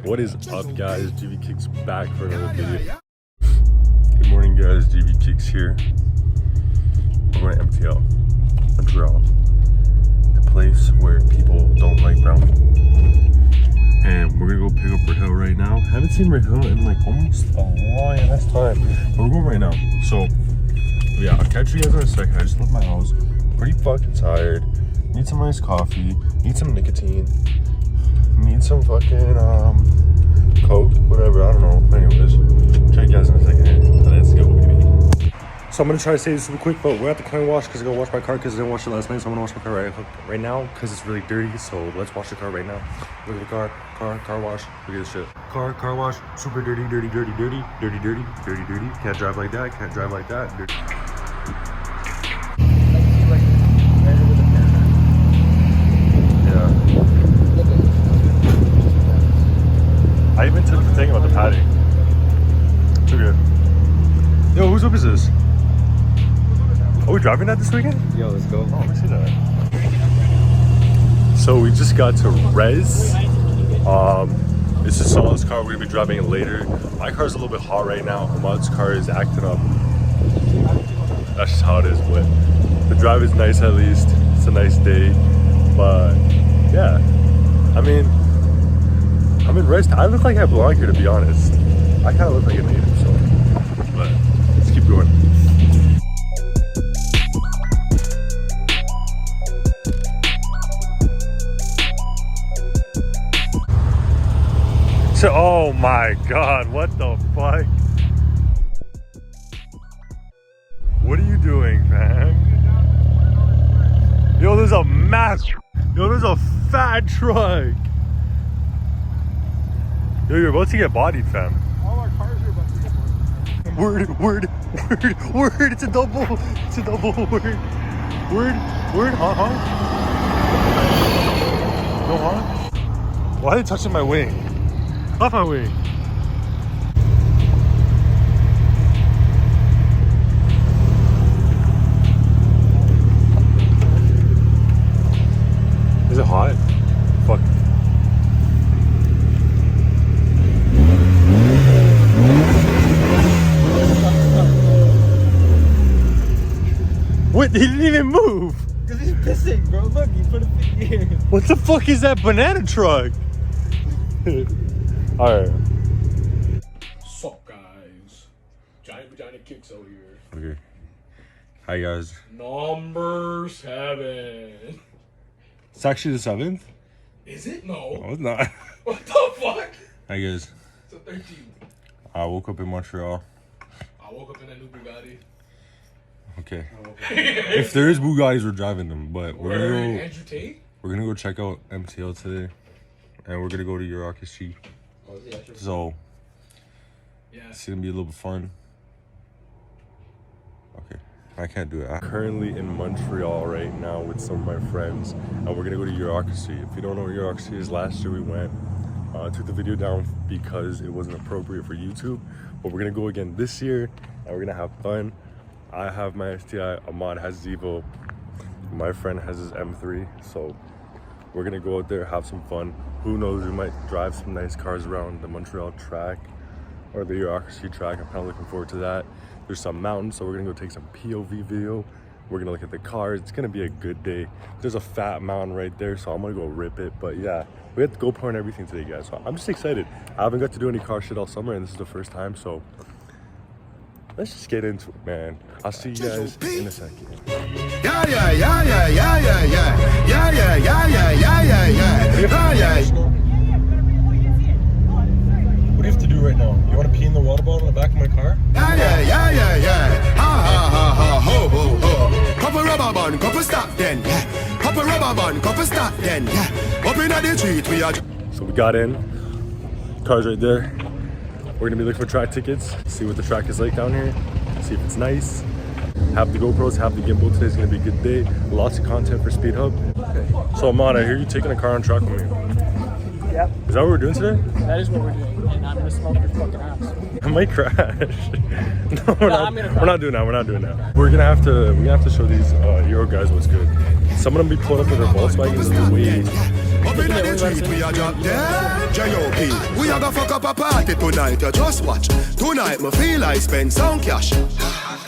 What is up, guys? GB Kicks back for another video. Good morning, guys. GB Kicks here. We're going to MTL, Montreal, the place where people don't like brown people. And we're gonna go pick up Rahil right now. Haven't seen Rahil in like almost a long ass time, but we're going right now. So yeah, I'll catch you guys in a second. I just left my house, pretty fucking tired. Need some iced coffee. Need some nicotine. Need some fucking Coke, whatever. I don't know. Anyways, check you guys in a second. Let's go, baby. So I'm gonna try to say this super quick, but we're at the car wash because I gotta wash my car because I didn't wash it last night. So I'm gonna wash my car right now because it's really dirty. So let's wash the car right now. Look at the car wash. Look at this shit. Car wash, super dirty. Can't drive like that. Can't drive like that. Dirty. Yeah. I even took the thing about the padding. Too good. Yo, whose whip is this? Are we driving that this weekend? Yo, let's go. Oh, let me see that. So we just got to Res. It's a Solid's car. We're gonna be driving it later. My car's a little bit hot right now. Ahmad's car is acting up. That's just how it is, but the drive is nice at least. It's a nice day. But yeah, I mean, I'm in Res. I look like I belong here, to be honest. I kind of look like a native, so. But let's keep going. Oh my god, what the fuck? What are you doing, man? Yo, there's a there's a fat truck. Yo, you're about to get bodied, fam. All our cars are about to get bodied. Word, it's a double word. Word, huh? No, huh? Why are they touching my wing? Off my wing. Is it hot? Fuck. What? He didn't even move. Because he's pissing, bro. Look, he put a thing here. What the fuck is that banana truck? Alright. Sup, guys? Giant Vagina Kicks over here. Okay. Hi, guys. Number 7. It's actually the 7th? Is it? No. No, it's not. What the fuck? Hi, guys. It's the 13th. I woke up in Montreal. I woke up in a new Bugatti. Okay. If there is Bugattis, we're driving them, but we're gonna go. Andrew Tate? We're gonna go check out MTL today, and we're gonna go to Eurokracy. So Yeah. it's gonna be a little bit fun. Okay, I can't do it. I'm currently in Montreal right now with some of my friends, and we're gonna go to Eurokracy. If you don't know what Eurokracy is, last year we went. Took the video down because it wasn't appropriate for YouTube, but we're gonna go again this year, and we're gonna have fun. I have my STI, Ahmad has Zevo, my friend has his M3, so we're gonna go out there, have some fun. Who knows, we might drive some nice cars around the Montreal track or the Eurokracy track. I'm kind of looking forward to that. There's some mountains, so we're gonna go take some POV video. We're gonna look at the cars. It's gonna be a good day. There's a fat mountain right there, so I'm gonna go rip it. But yeah, we had the GoPro and everything today, guys, so I'm just excited. I haven't got to do any car shit all summer, and this is the first time, so let's just get into it, man. I'll see you guys in a second. Yeah. What do you have to do right now? You want to pee in the water bottle in the back of my car? Yeah. Ha, ho, ho, ho. Couple rubber band, couple stop then, yeah. Couple rubber band, couple stop then, yeah. Up in the street, we are. So we got in. Car's right there. We're gonna be looking for track tickets, see what the track is like down here, see if it's nice. Have the GoPros, have the gimbal. Today's gonna be a good day. Lots of content for Speed Hub. Okay. So Ahmad, I hear you taking a car on track with me. Yep. Is that what we're doing today? That is what we're doing. And I'm gonna smoke your fucking ass. I might crash. No, we're not doing that. We're not doing that. We're gonna have to show these Euro guys what's good. Some of them be pulling up with their Volkswagens in the way Up in the street, we a drop dead. J.O.P. We a go fuck up a party tonight, you just watch. Tonight, me feel I spend some cash.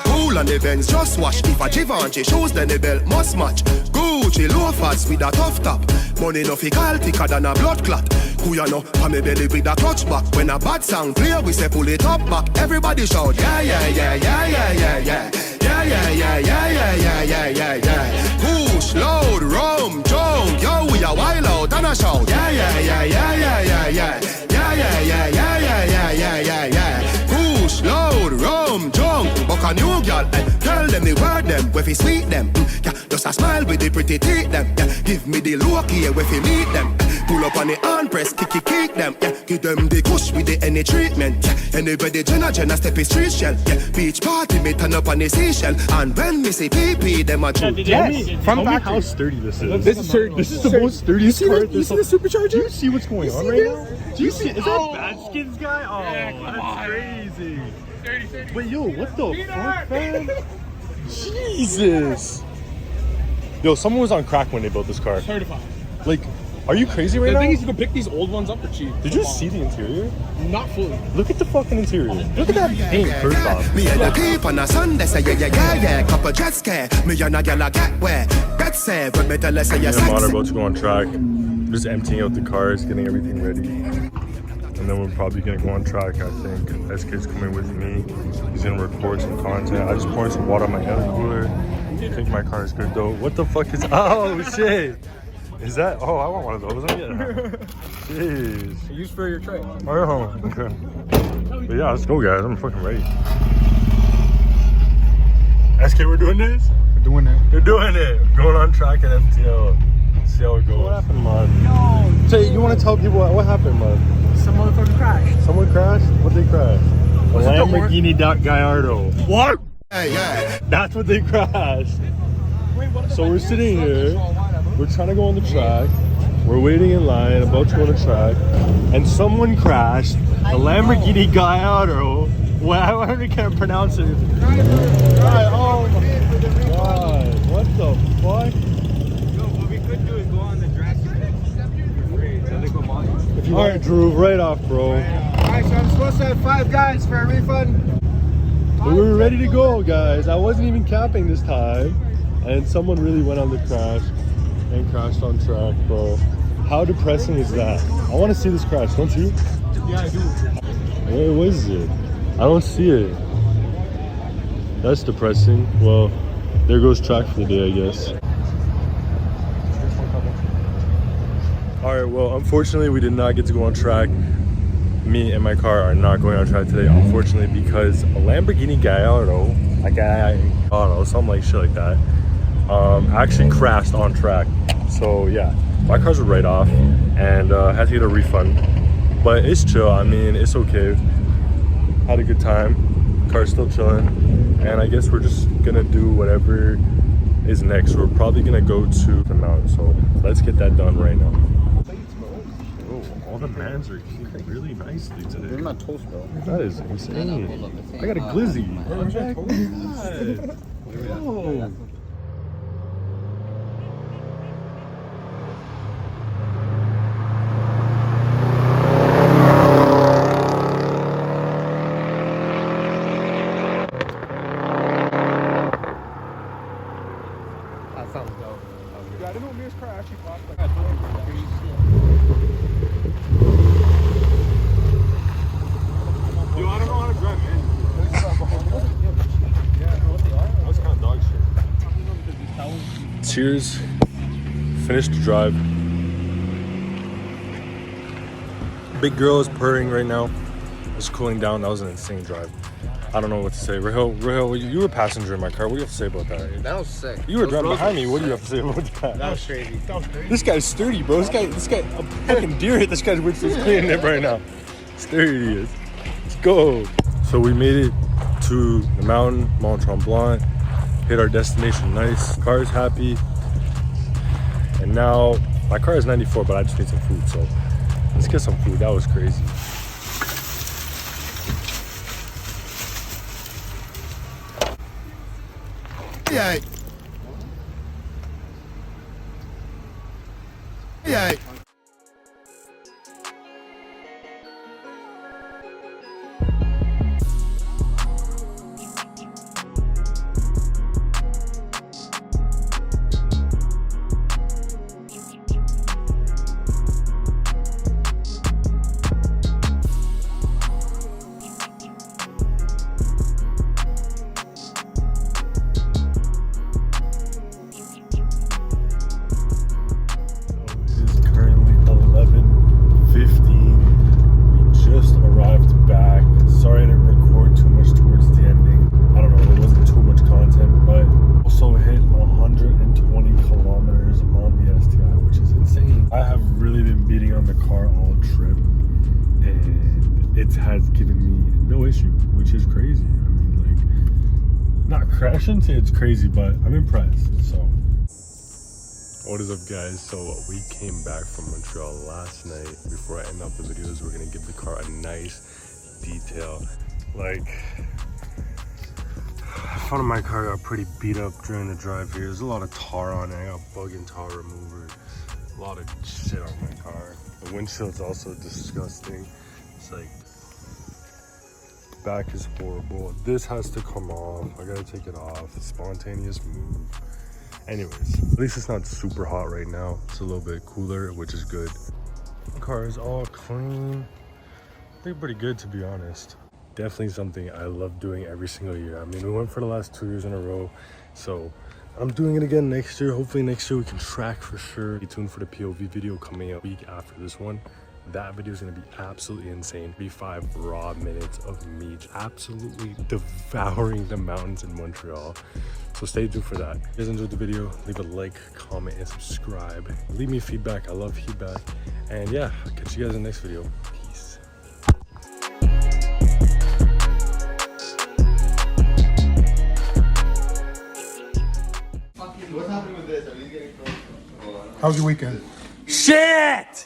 Cool on the Benz, just wash. If a Givenchy shoes, then the belt must match. Gucci loafers with a tough top. Money no fi call thicker than a blood clot. Who ya know? Pa me belly with a clutch back. When a bad sound clear, we say pull it up back. Everybody shout, yeah, yeah, yeah, yeah, yeah, yeah, yeah. Yeah, yeah, yeah, yeah, yeah, yeah, yeah, yeah, yeah. Push, load, rum, junk. Yo, we a wild out and a shout. Yeah, yeah, yeah, yeah, yeah, yeah, yeah. Yeah, yeah, yeah, yeah, yeah, yeah, yeah, yeah, yeah. Push, load, rum, junk. Buck a new girl, tell them the word them, where fi sweet them. Yeah, just a smile with the pretty teeth them. Yeah, give me the look here, where fi meet them. Pull up on the hand press, kick them. Yeah, give them the kush with the any treatment. Yeah, anybody Jenna step is street shell. Yeah, beach party me turn up on the seashell. And when me see PP, them a true. Yes, tell me how sturdy this is. This is the most sturdiest car. You see the supercharger? Do you see what's going on right now? Do you see? Is that Bad Skins guy? Oh, that's crazy. 30. Wait, yo, what the fuck, man? Jesus. Yo, someone was on crack when they built this car. Certified. Like, are you crazy right now? The thing is, you can pick these old ones up for cheap. Did you see the interior? Not fully. Look at the fucking interior. Look at that paint, first off. Me and the keep on a Sunday say yeah. Couple jet scare. Me and a girl a get where. Get say, but me tell her say yes. Me and Mon are about to go on track. Just emptying out the cars, getting everything ready. And then we're probably gonna go on track, I think. SK's coming with me. He's gonna record some content. I just poured some water on my air cooler. I think my car is good though. What the fuck is, oh shit. Is that, oh, I want one of those. I'm getting jeez. Use for your tray. Oh, okay. But yeah, let's go guys. I'm fucking ready. SK, we're doing this? We're doing it. We're doing it. Going on track at MTL. See how it goes. What happened, man? Yo, Say, you want to tell people what happened, man? some motherfucker crashed. Someone crashed? What they crashed? A Lamborghini Gallardo. What? Yeah. That's what they crashed. So we're sitting here. We're trying to go on the track. We're waiting in line, about to go on the track, and someone crashed. The Lamborghini Gallardo. Well, I can't pronounce it. Right, oh my god. What the fuck? Yo, what we could do is go on the Jurassic Park. Alright, Drew, right off, bro. Alright, so I'm supposed to have 5 guys for a refund. But we were ready to go, guys. I wasn't even capping this time. And someone really went on the crash and crashed on track, bro. How depressing is that? I want to see this crash, don't you? Yeah, I do. Where was it? I don't see it. That's depressing. Well, there goes track for the day, I guess. Alright, well, unfortunately, we did not get to go on track. Me and my car are not going on track today, unfortunately, because a Lamborghini Gallardo, something like shit like that, actually crashed on track. So yeah, my cars were right off and had to get a refund, but it's chill. I mean, it's okay. Had a good time. Car's still chilling, and I guess we're just gonna do whatever is next. We're probably gonna go to the mountain, so let's get that done right now. Oh, all the mans are eating really nicely today. They're not toast, bro. That is insane. I got a glizzy. Oh. That sounds dope. Yeah, I didn't know Mir's car actually blocked. Yo, I don't know how to drive, man. That was kind of dog shit. Cheers. Finished the drive. Big girl is purring right now. It's cooling down. That was an insane drive. I don't know what to say. Rahil, you were a passenger in my car. What do you have to say about that? That was sick. You were driving behind me. What do you have to say about that? That was crazy. This guy's sturdy, bro. This guy, a fucking deer hit this guy's windshield cleaning it right now. Sturdy he is. Let's go. So we made it to the mountain, Mont Tremblant. Hit our destination nice. Car is happy. And now, my car is 94, but I just need some food. So let's get some food. That was crazy. Yeah. Yeah. Has given me no issue, which is crazy. I mean, like, not crashing, it's crazy, but I'm impressed. So, what is up, guys? So we came back from Montreal last night. Before I end up the videos, we're gonna give the car a nice detail. Like, I found my car got pretty beat up during the drive here. There's a lot of tar on it. I got bug and tar remover, a lot of shit on my car. The windshield's also disgusting. It's like, back is horrible. This has to come off. I gotta take it off. Spontaneous move. Anyways, at least it's not super hot right now. It's a little bit cooler, which is good. The car is all clean. I think pretty good, to be honest. Definitely something I love doing every single year. I mean, we went for the last 2 years in a row, so I'm doing it again next year. Hopefully next year we can track for sure. Stay tuned for the POV video coming out a week after this one. That video is going to be absolutely insane. 5 raw minutes of me absolutely devouring the mountains in Montreal. So stay tuned for that. If you guys enjoyed the video, leave a like, comment, and subscribe. Leave me feedback. I love feedback. And yeah, I'll catch you guys in the next video. Peace. What's happening with this? Are you getting close? How's your weekend? Shit!